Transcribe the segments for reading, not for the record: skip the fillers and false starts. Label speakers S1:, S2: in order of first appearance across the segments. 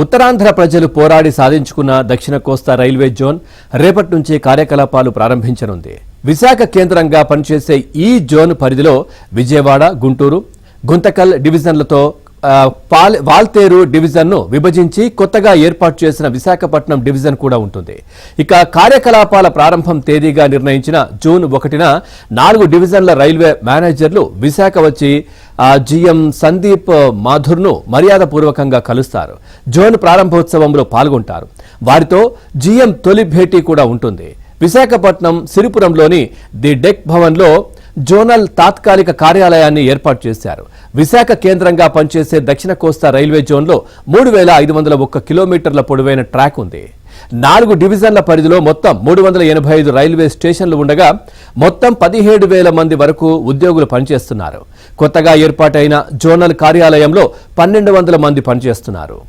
S1: ఉత్తరాంధ్ర ప్రజలు పోరాడి సాధించుకున్న దక్షిణ కోస్తా రైల్వే జోన్ రేపటి నుంచి కార్యకలాపాలు ప్రారంభించనుంది. విశాఖ కేంద్రంగా పనిచేసే ఈ జోన్ పరిధిలో విజయవాడ, గుంటూరు, గుంతకల్ డివిజన్లతో వాల్తేరు డివిజన్ను విభజించి కొత్తగా ఏర్పాటు చేసిన విశాఖపట్నం డివిజన్ కూడా ఉంటుంది. ఇక కార్యకలాపాల ప్రారంభం తేదీగా నిర్ణయించిన జూన్ 1న 4 డివిజన్ల రైల్వే మేనేజర్లు విశాఖ వచ్చి జీఎం సందీప్ మాథుర్ను మర్యాదపూర్వకంగా కలుస్తారు. జోన్ ప్రారంభోత్సవంలో పాల్గొంటారు. వారితో జీఎం తొలి భేటీ కూడా ఉంటుంది. విశాఖపట్నం సిరిపురంలోని ది డెక్ భవన్లో జోనల్ తాత్కాలిక కార్యాలయాన్ని ఏర్పాటు చేశారు. విశాఖ కేంద్రంగా పనిచేసే దక్షిణ కోస్తా రైల్వే జోన్లో 3501 కిలోమీటర్ల పొడవైన ట్రాక్ ఉంది. 4 డివిజన్ల పరిధిలో మొత్తం 385 రైల్వే స్టేషన్లు ఉండగా మొత్తం 17,000 మంది వరకు ఉద్యోగులు పనిచేస్తున్నారు. కొత్తగా ఏర్పాటైన జోనల్ కార్యాలయంలో 1,200 మంది పనిచేస్తున్నారు.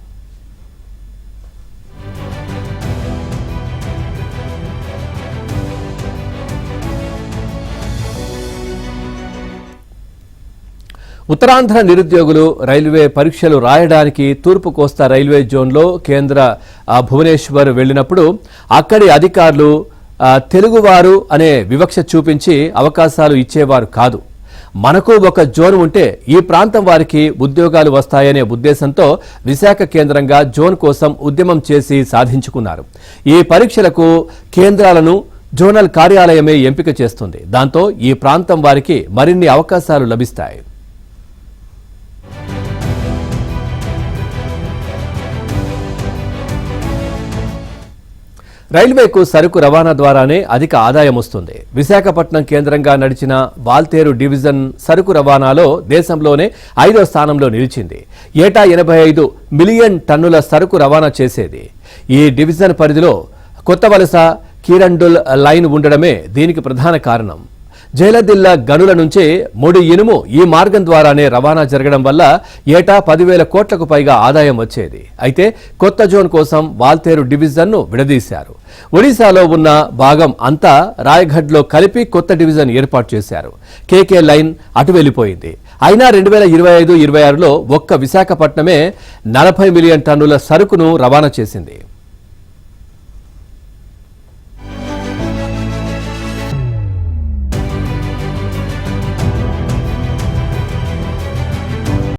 S1: ఉత్తరాంధ్ర నిరుద్యోగులు రైల్వే పరీక్షలు రాయడానికి తూర్పు కోస్తా రైల్వే జోన్లో కేంద్ర భువనేశ్వర్ వెళ్లినప్పుడు అక్కడి అధికారులు తెలుగువారు అనే వివక్ష చూపించి అవకాశాలు ఇచ్చేవారు కాదు. మనకు ఒక జోన్ ఉంటే ఈ ప్రాంతం వారికి ఉద్యోగాలు వస్తాయనే ఉద్దేశంతో విశాఖ కేంద్రంగా జోన్ కోసం ఉద్యమం చేసి సాధించుకున్నారు. ఈ పరీక్షలకు కేంద్రాలను జోనల్ కార్యాలయమే ఎంపిక చేస్తుంది. దాంతో ఈ ప్రాంతం వారికి మరిన్ని అవకాశాలు లభిస్తాయి. రైల్వేకు సరుకు రవాణా ద్వారానే అధిక ఆదాయం వస్తుంది. విశాఖపట్నం కేంద్రంగా నడిచిన వాల్తేరు డివిజన్ సరుకు రవాణాలో దేశంలోనే 5వ స్థానంలో నిలిచింది. ఏటా 85 మిలియన్ టన్నుల సరుకు రవాణా చేసేది. ఈ డివిజన్ పరిధిలో కొత్త వలస కీరండుల్ లైన్ ఉండడమే దీనికి ప్రధాన కారణం. జైలదిల్ల గనుల నుంచే ముడి ఇనుము ఈ మార్గం ద్వారానే రవాణా జరగడం వల్ల ఏటా 10,000 కోట్లకు పైగా ఆదాయం వచ్చేది. అయితే కొత్త జోన్ కోసం వాల్తేరు డివిజన్ను విడదీశారు. ఒడిశాలో ఉన్న భాగం అంతా రాయగఢ్లో కలిపి కొత్త డివిజన్ ఏర్పాటు చేశారు. కేకే లైన్ అటు వెళ్లిపోయింది. అయినా 2025-26లో ఒక్క విశాఖపట్నమే 40 మిలియన్ టన్నుల సరుకును రవాణా చేసింది.